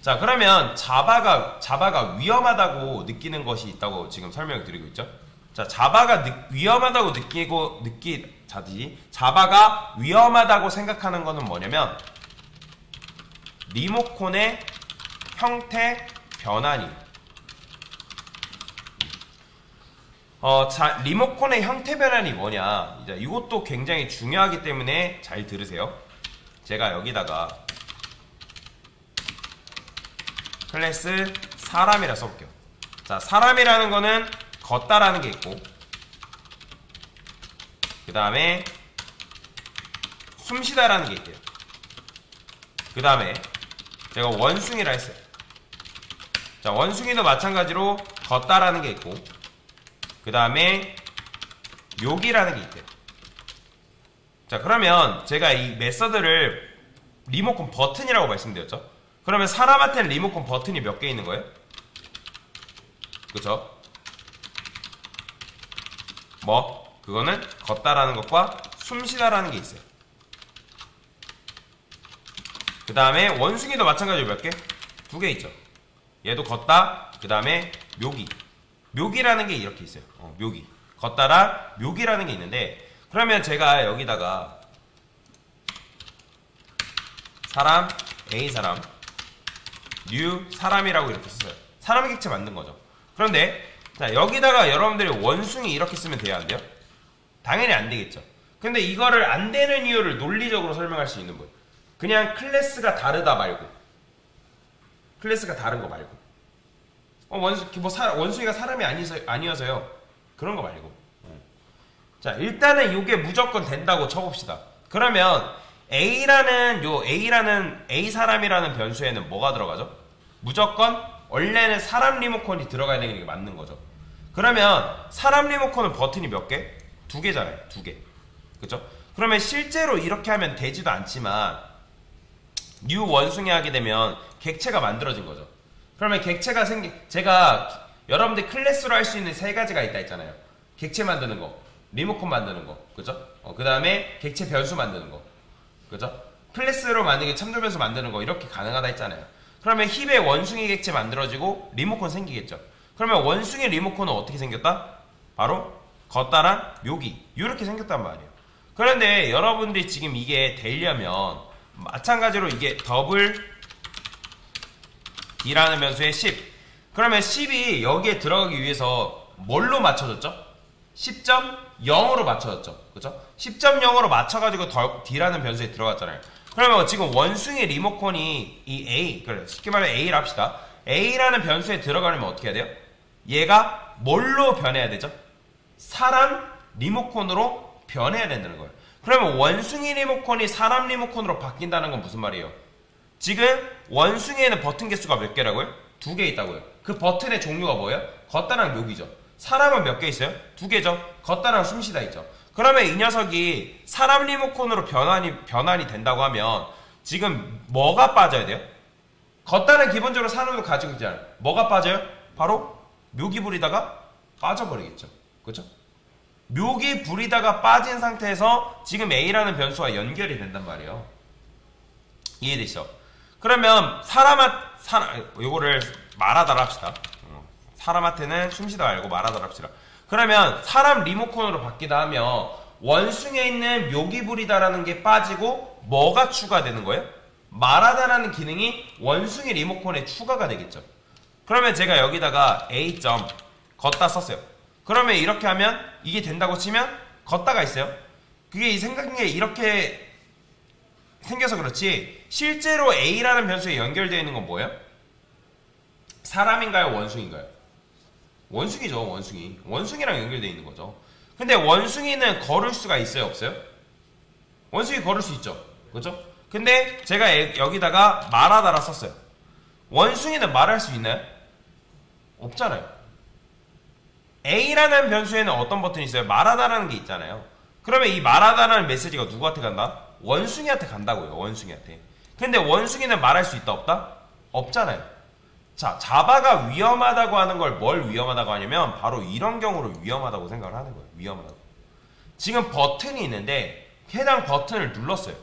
자, 그러면 자바가 위험하다고 느끼는 것이 있다고 지금 설명을 드리고 있죠. 자, 자바가 위험하다고 자바가 위험하다고 생각하는 거는 뭐냐면 리모컨의 형태 변환이 리모컨의 형태 변환이 뭐냐, 이제 이것도 굉장히 중요하기 때문에 잘 들으세요. 제가 여기다가 클래스 사람이라 써볼게요. 자, 사람이라는 거는 걷다라는 게 있고, 그 다음에 숨쉬다라는 게 있대요. 그 다음에 제가 원숭이라 했어요. 자, 원숭이도 마찬가지로 걷다라는 게 있고, 그 다음에 묘기라는 게 있대요. 자, 그러면 제가 이 메서드를 리모컨 버튼이라고 말씀드렸죠. 그러면 사람한테는 리모컨 버튼이 몇 개 있는 거예요? 그쵸? 그거는 걷다라는 것과 숨쉬다라는 게 있어요. 그 다음에 원숭이도 마찬가지로 몇 개? 2개 있죠. 얘도 걷다, 그 다음에 묘기라는 게 이렇게 있어요. 묘기. 걷다랑 묘기라는 게 있는데, 그러면 제가 여기다가 사람, A 사람, new 사람이라고 이렇게 썼어요. 사람 객체 만든 거죠. 그런데 자, 여기다가 여러분들이 원숭이 이렇게 쓰면 돼야 안 돼요? 당연히 안 되겠죠. 근데 이거를 안 되는 이유를 논리적으로 설명할 수 있는 분, 그냥 클래스가 다르다 말고, 클래스가 다른 거 말고, 원숭이가 사람이 아니어서요, 그런 거 말고. 자, 일단은 이게 무조건 된다고 쳐봅시다. 그러면 A라는 A 사람이라는 변수에는 뭐가 들어가죠? 무조건 원래는 사람 리모컨이 들어가야 되는 게 맞는 거죠. 그러면 사람 리모컨은 버튼이 몇 개? 2개잖아요. 2개. 그쵸? 그러면 실제로 이렇게 하면 되지도 않지만 new 원숭이 하게 되면 객체가 만들어진 거죠. 그러면 객체가 제가 여러분들 클래스로 할 수 있는 3가지가 있다 했잖아요. 객체 만드는 거, 리모컨 만드는 거, 그죠? 그 다음에 객체 변수 만드는 거, 그죠? 클래스로 만약에 참조 변수 만드는 거 이렇게 가능하다 했잖아요. 그러면 힙에 원숭이 객체 만들어지고 리모컨 생기겠죠. 그러면 원숭이 리모컨은 어떻게 생겼다? 바로 걷다란 묘기, 이렇게 생겼단 말이에요. 그런데 여러분들이 지금 이게 되려면 마찬가지로 이게 더블 D라는 변수에 10, 그러면 10이 여기에 들어가기 위해서 뭘로 맞춰졌죠? 10.0으로 맞춰졌죠. 그죠? 10.0으로 맞춰가지고 D라는 변수에 들어갔잖아요. 그러면 지금 원숭이 리모컨이 이 A, 그래, 쉽게 말하면 A를 합시다. A라는 변수에 들어가려면 어떻게 해야 돼요? 얘가 뭘로 변해야 되죠? 사람 리모컨으로 변해야 된다는 거예요. 그러면 원숭이 리모컨이 사람 리모컨으로 바뀐다는 건 무슨 말이에요? 지금 원숭이에는 버튼 개수가 몇 개라고요? 2개 있다고요. 그 버튼의 종류가 뭐예요? 걷다랑 묘기죠. 사람은 몇 개 있어요? 2개죠. 걷다랑 숨쉬다 있죠. 그러면 이 녀석이 사람 리모컨으로 변환이 된다고 하면 지금 뭐가 빠져야 돼요? 걷다는 기본적으로 사람도 가지고 있잖아요. 뭐가 빠져요? 바로 묘기 부리다가 빠져버리겠죠. 그렇죠? 묘기 부리다가 빠진 상태에서 지금 A라는 변수와 연결이 된단 말이에요. 이해되시죠? 그러면 요거를 말하다라 합시다. 사람한테는 숨쉬다 말고 말하다라 합시다. 그러면 사람 리모컨으로 바뀌다 하면 원숭이에 있는 묘기 부리다라는 게 빠지고 뭐가 추가되는 거예요? 말하다라는 기능이 원숭이 리모컨에 추가가 되겠죠. 그러면 제가 여기다가 A. 걷다 썼어요. 그러면 이렇게 하면 이게 된다고 치면 걷다가 있어요. 그게 생각한 게 이렇게 생겨서 그렇지 실제로 A라는 변수에 연결되어 있는 건 뭐예요? 사람인가요? 원숭인가요? 원숭이죠. 원숭이랑 연결되어 있는 거죠. 근데 원숭이는 걸을 수가 있어요? 없어요? 원숭이 걸을 수 있죠. 그렇죠? 근데 제가 여기다가 말하다라 썼어요. 원숭이는 말할 수 있나요? 없잖아요. A라는 변수에는 어떤 버튼이 있어요? 말하다라는 게 있잖아요. 그러면 이 말하다라는 메시지가 누구한테 간다? 원숭이한테 간다고요. 원숭이한테. 근데 원숭이는 말할 수 있다 없다? 없잖아요. 자, 자바가 위험하다고 하는 걸 뭘 위험하다고 하냐면 바로 이런 경우를 위험하다고 생각을 하는 거예요. 위험하다고. 지금 버튼이 있는데 해당 버튼을 눌렀어요.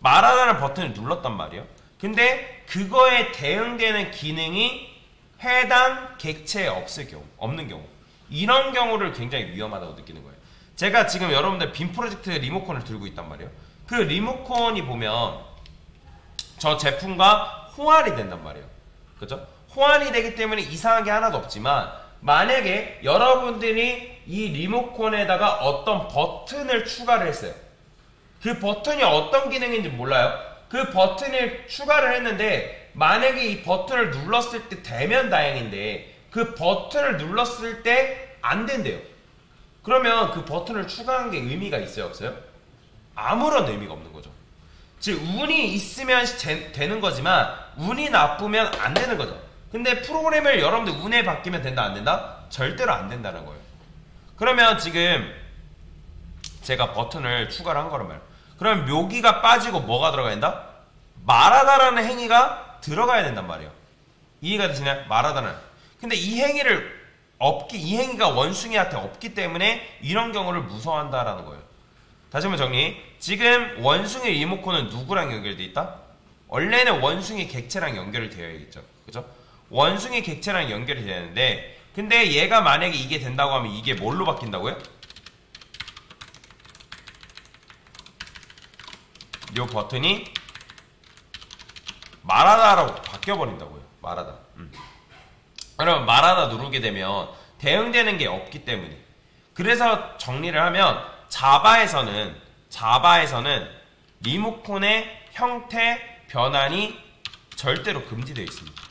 말하다는 버튼을 눌렀단 말이에요. 근데 그거에 대응되는 기능이 해당 객체에 없는 경우, 이런 경우를 굉장히 위험하다고 느끼는 거예요. 제가 지금 여러분들 빔 프로젝트 리모컨을 들고 있단 말이에요. 그 리모컨이 보면 저 제품과 호환이 된단 말이에요. 그죠? 호환이 되기 때문에 이상한 게 하나도 없지만, 만약에 여러분들이 이 리모컨에다가 어떤 버튼을 추가를 했어요. 그 버튼이 어떤 기능인지 몰라요. 그 버튼을 추가를 했는데 만약에 이 버튼을 눌렀을 때 되면 다행인데 그 버튼을 눌렀을 때 안 된대요. 그러면 그 버튼을 추가한 게 의미가 있어요, 없어요? 아무런 의미가 없는 거죠. 즉 운이 있으면 되는 거지만 운이 나쁘면 안 되는 거죠. 근데 프로그램을 여러분들 운에 바뀌면 된다, 안 된다? 절대로 안 된다는 거예요. 그러면 지금 제가 버튼을 추가를 한 거란 말이에요. 그러면 묘기가 빠지고 뭐가 들어가야 된다? 말하다라는 행위가 들어가야 된단 말이에요. 이해가 되시나요? 말하다는. 근데 이 행위가 원숭이한테 없기 때문에 이런 경우를 무서워한다라는 거예요. 다시 한번 정리. 지금 원숭이 리모컨은 누구랑 연결되어 있다? 원래는 원숭이 객체랑 연결이 되어야겠죠. 그죠? 원숭이 객체랑 연결이 되는데, 근데 얘가 만약에 이게 된다고 하면 이게 뭘로 바뀐다고요? 이 버튼이 말하다라고 바뀌어버린다고요. 말하다. 그러면 말하다 누르게 되면 대응되는 게 없기 때문에. 그래서 정리를 하면 자바에서는 리모컨의 형태 변환이 절대로 금지되어 있습니다.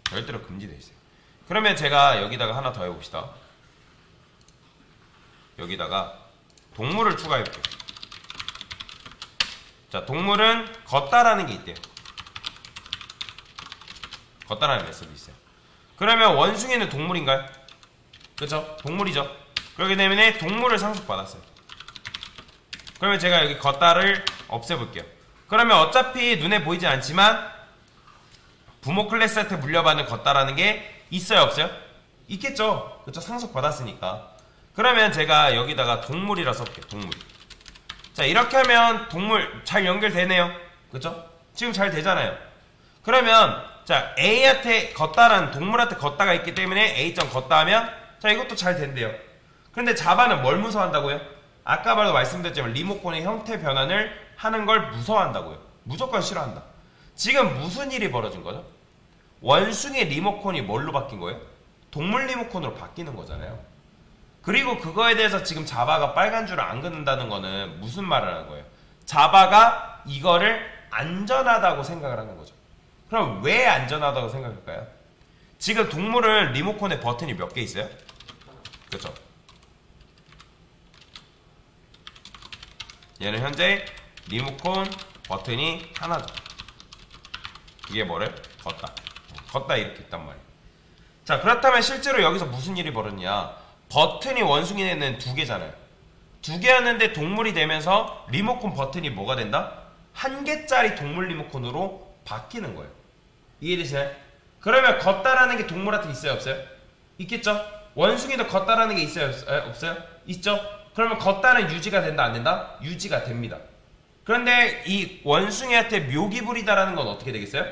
절대로 금지되어 있어요. 그러면 제가 여기다가 하나 더 해봅시다. 여기다가 동물을 추가해볼게요. 자, 동물은 걷다라는 게 있대요. 걷다라는 메소드 있어요. 그러면 원숭이는 동물인가요? 그쵸? 동물이죠. 그렇기 때문에 동물을 상속받았어요. 그러면 제가 여기 걷다를 없애볼게요. 그러면 어차피 눈에 보이지 않지만 부모 클래스한테 물려받는 걷다라는 게 있어요, 없어요? 있겠죠. 그쵸? 상속받았으니까. 그러면 제가 여기다가 동물이라 써볼게요. 동물. 자, 이렇게 하면 동물 잘 연결되네요. 그쵸? 지금 잘 되잖아요. 그러면 자, A한테 걷다라는 동물한테 걷다가 있기 때문에 A.걷다 하면 자, 이것도 잘 된대요. 그런데 자바는 뭘 무서워한다고요? 아까 바로 말씀드렸지만 리모컨의 형태 변환을 하는 걸 무서워한다고요. 무조건 싫어한다. 지금 무슨 일이 벌어진 거죠? 원숭이 리모컨이 뭘로 바뀐 거예요? 동물 리모컨으로 바뀌는 거잖아요. 그리고 그거에 대해서 지금 자바가 빨간 줄을 안 긋는다는 거는 무슨 말을 하는 거예요? 자바가 이거를 안전하다고 생각을 하는 거죠. 그럼 왜 안전하다고 생각할까요? 지금 동물은 리모컨에 버튼이 몇 개 있어요? 그렇죠? 얘는 현재 리모컨 버튼이 하나죠. 이게 뭐래? 걷다 이렇게 있단 말이에요. 자, 그렇다면 실제로 여기서 무슨 일이 벌어지냐? 버튼이 원숭이는 두 개잖아요. 두 개였는데 동물이 되면서 리모컨 버튼이 뭐가 된다? 한 개짜리 동물 리모컨으로 바뀌는 거예요. 이해되시나요? 그러면 걷다라는 게 동물한테 있어요, 없어요? 있겠죠? 원숭이도 걷다라는 게 있어요, 없어요? 있죠? 그러면 걷다는 유지가 된다, 안 된다? 유지가 됩니다. 그런데 이 원숭이한테 묘기 부리다라는 건 어떻게 되겠어요?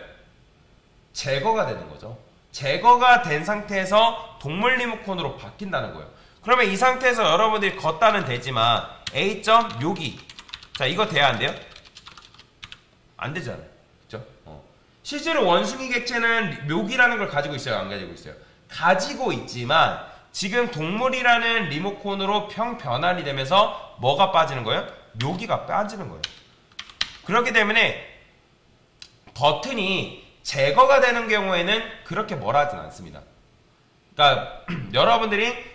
제거가 되는 거죠. 제거가 된 상태에서 동물 리모컨으로 바뀐다는 거예요. 그러면 이 상태에서 여러분들이 걷다는 되지만 A.점 묘기, 자, 이거 돼야 안 돼요? 안 되잖아요. 그쵸? 실제로 원숭이 객체는 묘기라는 걸 가지고 있어요, 안 가지고 있어요? 가지고 있지만 지금 동물이라는 리모컨으로 변환이 되면서 뭐가 빠지는 거예요? 묘기가 빠지는 거예요. 그렇기 때문에 버튼이 제거가 되는 경우에는 그렇게 뭐라 하진 않습니다. 그러니까 여러분들이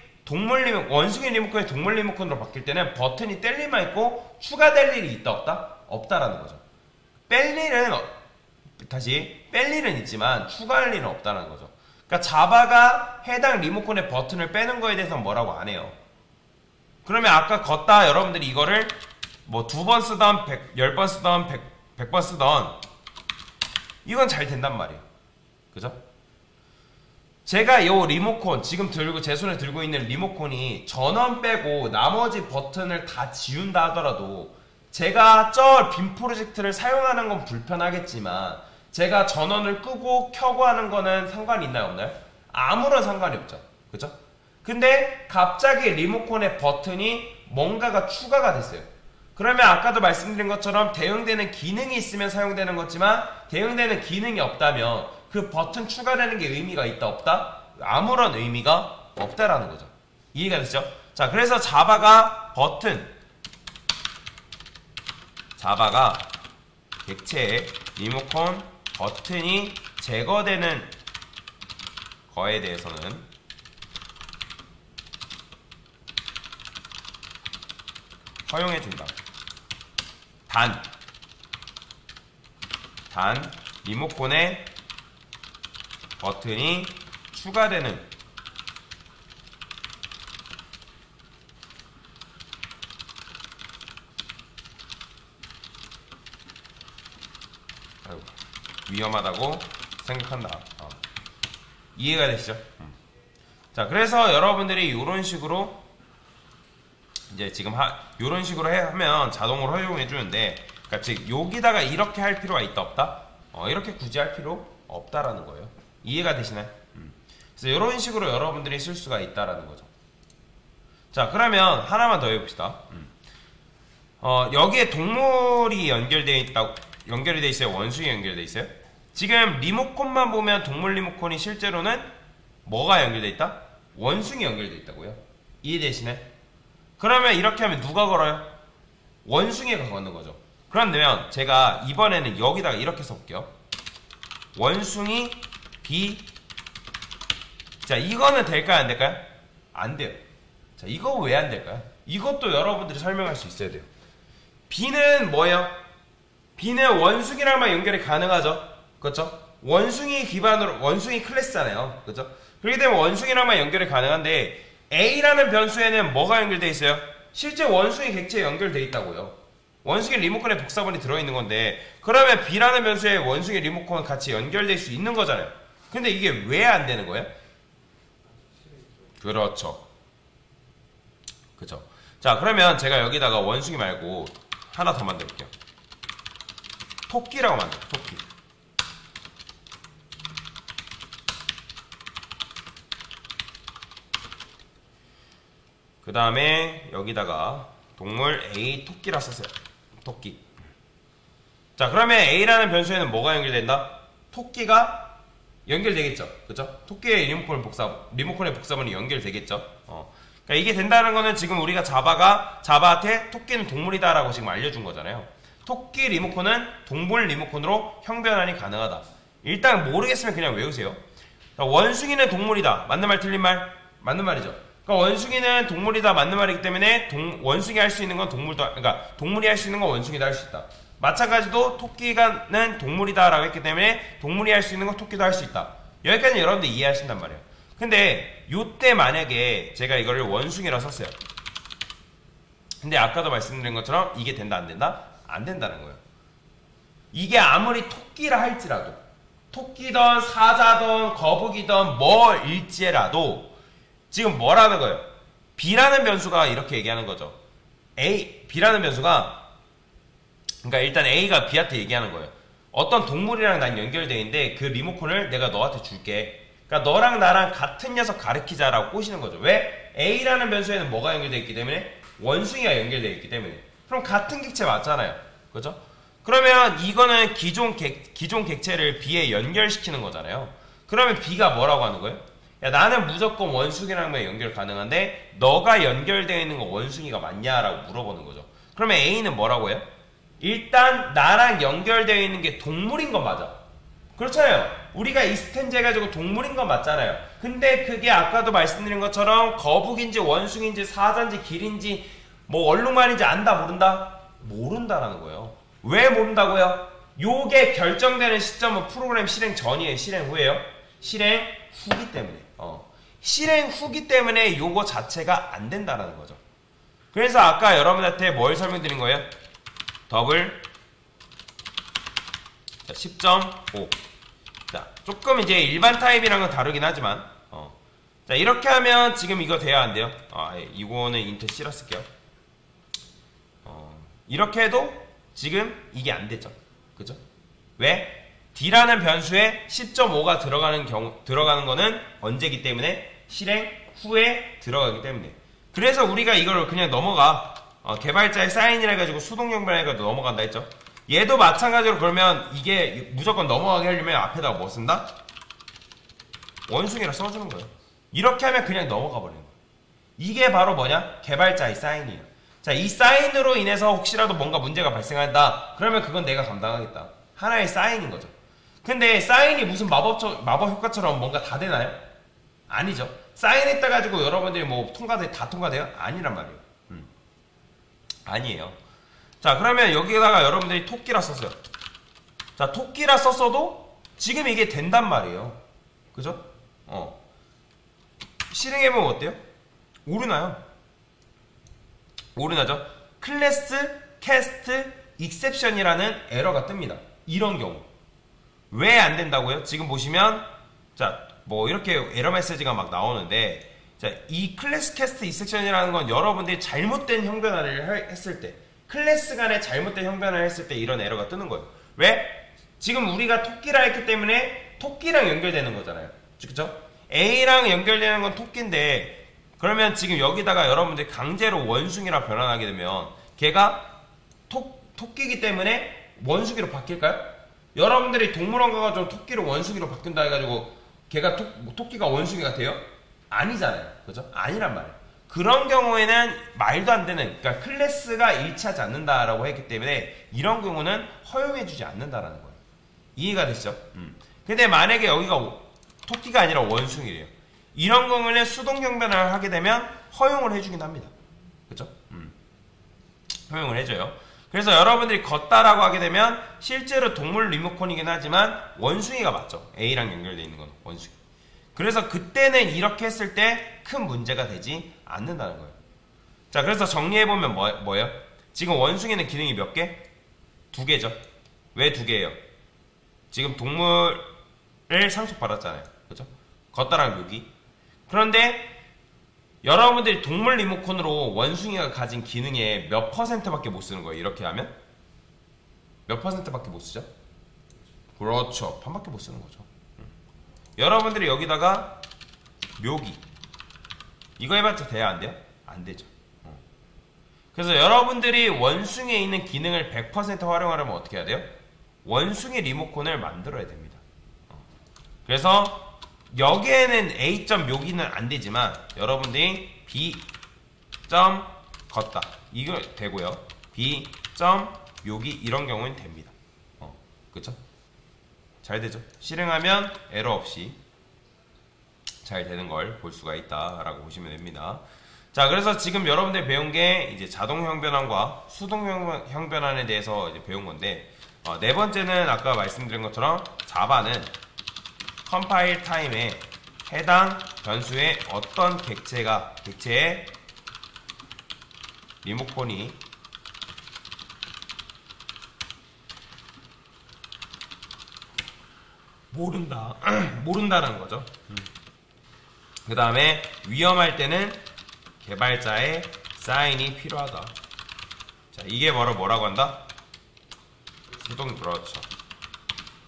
원숭이 리모컨이 동물 리모컨으로 바뀔 때는 버튼이 뗄 일만 있고 추가될 일이 있다, 없다? 없다라는 거죠. 뺄 일은 있지만 추가할 일은 없다는 거죠. 그러니까 자바가 해당 리모컨의 버튼을 빼는 거에 대해서는 뭐라고 안 해요. 그러면 아까 걷다 여러분들이 이거를 뭐 2번 쓰던 10번 쓰던 100번 쓰던 이건 잘 된단 말이에요. 그죠? 제가 이 리모컨 지금 제 손에 들고 있는 리모컨이 전원 빼고 나머지 버튼을 다 지운다 하더라도 제가 저 빔 프로젝트를 사용하는 건 불편하겠지만 제가 전원을 끄고 켜고 하는 거는 상관이 있나요, 없나요? 아무런 상관이 없죠. 그죠? 근데 갑자기 리모컨의 버튼이 뭔가가 추가가 됐어요. 그러면 아까도 말씀드린 것처럼 대응되는 기능이 있으면 사용되는 거지만 대응되는 기능이 없다면 그 버튼 추가되는 게 의미가 있다 없다? 아무런 의미가 없다라는 거죠. 이해가 되시죠? 자, 그래서 자바가 객체의 리모컨 버튼이 제거되는 거에 대해서는 허용해준다. 단 리모컨에 버튼이 추가되는 위험하다고 생각한다. 이해가 되시죠? 자, 그래서 여러분들이 이런 식으로 이제 지금 이런 식으로 하면 자동으로 허용해 주는데, 그러니까 즉 여기다가 이렇게 할 필요가 있다 없다? 이렇게 굳이 할 필요 없다라는 거예요. 이해가 되시나요? 그래서 이런 식으로 여러분들이 쓸 수가 있다라는 거죠. 자, 그러면 하나만 더 해봅시다. 여기에 동물이 연결이 돼 있어요? 원숭이 연결돼 있어요? 지금 리모컨만 보면 동물 리모컨이 실제로는 뭐가 연결돼 있다? 원숭이 연결돼 있다고요. 이해되시나요? 그러면 이렇게 하면 누가 걸어요? 원숭이가 거는 거죠. 그러면 제가 이번에는 여기다가 이렇게 써볼게요. 원숭이 B. 자, 이거는 될까요? 안 될까요? 안 돼요. 자, 이거 왜 안 될까요? 이것도 여러분들이 설명할 수 있어야 돼요. B는 뭐예요? B는 원숭이랑만 연결이 가능하죠. 그렇죠? 원숭이 기반으로, 원숭이 클래스잖아요. 그렇죠? 그렇기 때문에 원숭이랑만 연결이 가능한데 A라는 변수에는 뭐가 연결되어 있어요? 실제 원숭이 객체에 연결되어 있다고요. 원숭이 리모컨에 복사본이 들어있는 건데, 그러면 B라는 변수에 원숭이 리모컨 같이 연결될 수 있는 거잖아요. 근데 이게 왜 안 되는 거예요? 그렇죠. 그죠. 자, 그러면 제가 여기다가 원숭이 말고 하나 더 만들게요. 토끼라고 만들어요. 토끼. 그 다음에 여기다가 동물 A 토끼라 썼어요. 토끼. 자, 그러면 A라는 변수에는 뭐가 연결된다? 토끼가 연결되겠죠. 그죠? 토끼의 리모컨의 복사본이 연결되겠죠. 그러니까 이게 된다는 거는 지금 우리가 자바한테 토끼는 동물이다 라고 지금 알려준 거잖아요. 토끼 리모컨은 동물 리모컨으로 형변환이 가능하다. 일단 모르겠으면 그냥 외우세요. 원숭이는 동물이다. 맞는 말 틀린 말? 맞는 말이죠. 그러니까 원숭이는 동물이다. 맞는 말이기 때문에 원숭이 할 수 있는 건 그러니까 동물이 할 수 있는 건 원숭이도 할 수 있다. 마찬가지로 토끼는 동물이다 라고 했기 때문에 동물이 할 수 있는 건 토끼도 할 수 있다. 여기까지는 여러분들 이해하신단 말이에요. 근데 요때 만약에 제가 이거를 원숭이라고 썼어요. 근데 아까도 말씀드린 것처럼 이게 된다 안 된다? 안 된다는 거예요. 이게 아무리 토끼라 할지라도, 토끼든 사자든 거북이든 뭐일지라도 지금 뭐라는 거예요? B라는 변수가 이렇게 얘기하는 거죠. B라는 변수가, 그러니까 일단 A가 B한테 얘기하는 거예요. 어떤 동물이랑 난 연결되어 있는데 그 리모컨을 내가 너한테 줄게. 그러니까 너랑 나랑 같은 녀석 가르치자라고 꼬시는 거죠. 왜? A라는 변수에는 뭐가 연결되어 있기 때문에? 원숭이가 연결되어 있기 때문에. 그럼 같은 객체 맞잖아요. 그죠? 그러면 이거는 기존 객체를 B에 연결시키는 거잖아요. 그러면 B가 뭐라고 하는 거예요? 야, 나는 무조건 원숭이랑만 연결 가능한데 너가 연결되어 있는 거 원숭이가 맞냐라고 물어보는 거죠. 그러면 A는 뭐라고 해요? 일단 나랑 연결되어 있는 게 동물인 건 맞아. 그렇잖아요. 우리가 이스텐즈 해가지고 동물인 건 맞잖아요. 근데 그게 아까도 말씀드린 것처럼 거북인지 원숭이인지 사자인지 길인지 뭐 얼룩말인지 안다 모른다? 모른다라는 거예요. 왜 모른다고요? 요게 결정되는 시점은 프로그램 실행 전이에요? 실행 후에요? 실행 후기 때문에. 실행 후기 때문에 요거 자체가 안 된다는 거죠. 그래서 아까 여러분한테 뭘 설명드린 거예요? 더블 10.5. 자, 조금 이제 일반 타입이랑은 다르긴 하지만 자, 이렇게 하면 지금 이거 돼야 안 돼요? 이거는 인트 C라 쓸게요. 이렇게 해도 지금 이게 안 되죠. 그죠? 왜? D라는 변수에 10.5가 들어가는 거는 언제기 때문에? 실행 후에 들어가기 때문에. 그래서 우리가 이걸 그냥 넘어가. 개발자의 사인이라 해가지고 수동연결 해가지고 넘어간다 했죠. 얘도 마찬가지로 그러면 이게 무조건 넘어가게 하려면 앞에다가 뭐 쓴다? 원숭이라 써주는 거예요. 이렇게 하면 그냥 넘어가 버리는 거예요. 이게 바로 뭐냐? 개발자의 사인이에요. 자, 이 사인으로 인해서 혹시라도 뭔가 문제가 발생한다. 그러면 그건 내가 감당하겠다. 하나의 사인인 거죠. 근데 사인이 무슨 마법 효과처럼 뭔가 다 되나요? 아니죠. 사인했다 가지고 여러분들이 뭐 다 통과돼요? 아니란 말이에요. 아니에요. 자, 그러면 여기다가 여러분들이 토끼라 썼어요. 자, 토끼라 썼어도 지금 이게 된단 말이에요. 그죠? 실행해보면 어때요? 오르나요? 오르나죠? 클래스 캐스트 익셉션이라는 에러가 뜹니다. 이런 경우. 왜 안 된다고요? 지금 보시면, 자, 뭐 이렇게 에러 메시지가 막 나오는데, 자, 이 클래스 캐스트 익셉션이라는 건 여러분들이 잘못된 형변화를 했을 때, 클래스 간에 잘못된 형변화를 했을 때 이런 에러가 뜨는 거예요. 왜? 지금 우리가 토끼라 했기 때문에 토끼랑 연결되는 거잖아요. 그쵸? A랑 연결되는 건 토끼인데, 그러면 지금 여기다가 여러분들이 강제로 원숭이라 변환하게 되면 걔가 토끼이기 때문에 원숭이로 바뀔까요? 여러분들이 동물원 가가지고 토끼로 원숭이로 바뀐다 해가지고 걔가 토끼가 원숭이가 돼요? 아니잖아요. 그죠? 아니란 말이에요. 그런 경우에는 말도 안 되는, 그러니까 클래스가 일치하지 않는다라고 했기 때문에 이런 경우는 허용해주지 않는다라는 거예요. 이해가 되시죠? 근데 만약에 여기가 토끼가 아니라 원숭이래요. 이런 경우는 수동경변화를 하게 되면 허용을 해주긴 합니다. 그쵸? 허용을 해줘요. 그래서 여러분들이 걷다라고 하게 되면 실제로 동물 리모컨이긴 하지만 원숭이가 맞죠. A랑 연결되어 있는 건 원숭이. 그래서 그때는 이렇게 했을 때 큰 문제가 되지 않는다는 거예요. 자, 그래서 정리해보면 뭐예요? 지금 원숭이는 기능이 몇 개? 2개죠. 왜 2개예요? 지금 동물을 상속받았잖아요. 그죠? 걷다랑 묘기. 그런데 여러분들이 동물 리모컨으로 원숭이가 가진 기능의 몇 %밖에 못 쓰는 거예요. 이렇게 하면 몇 %밖에 못 쓰죠? 그렇죠. 반밖에 못 쓰는 거죠. 여러분들이 여기다가 묘기 이거 해봤자 돼야 안 돼요? 안 되죠. 그래서 여러분들이 원숭이에 있는 기능을 100% 활용하려면 어떻게 해야 돼요? 원숭이 리모컨을 만들어야 됩니다. 그래서 여기에는 A. 묘기는 안 되지만 여러분들이 B. 걷다 이거 되고요. B. 묘기 이런 경우는 됩니다. 그쵸? 잘 되죠? 실행하면 에러 없이 잘 되는 걸 볼 수가 있다라고 보시면 됩니다. 자, 그래서 지금 여러분들 배운 게 이제 자동 형변환과 수동 형변환에 대해서 이제 배운 건데, 네 번째는 아까 말씀드린 것처럼 자바는 컴파일 타임에 해당 변수의 어떤 객체의 리모컨이 모른다라는 거죠. 그 다음에 위험할 때는 개발자의 사인이 필요하다. 자, 이게 바로 뭐라고 한다? 수동. 그렇죠.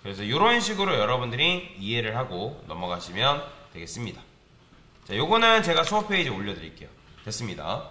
그래서 이런 식으로 여러분들이 이해를 하고 넘어가시면 되겠습니다. 자, 요거는 제가 수업 페이지에 올려드릴게요. 됐습니다.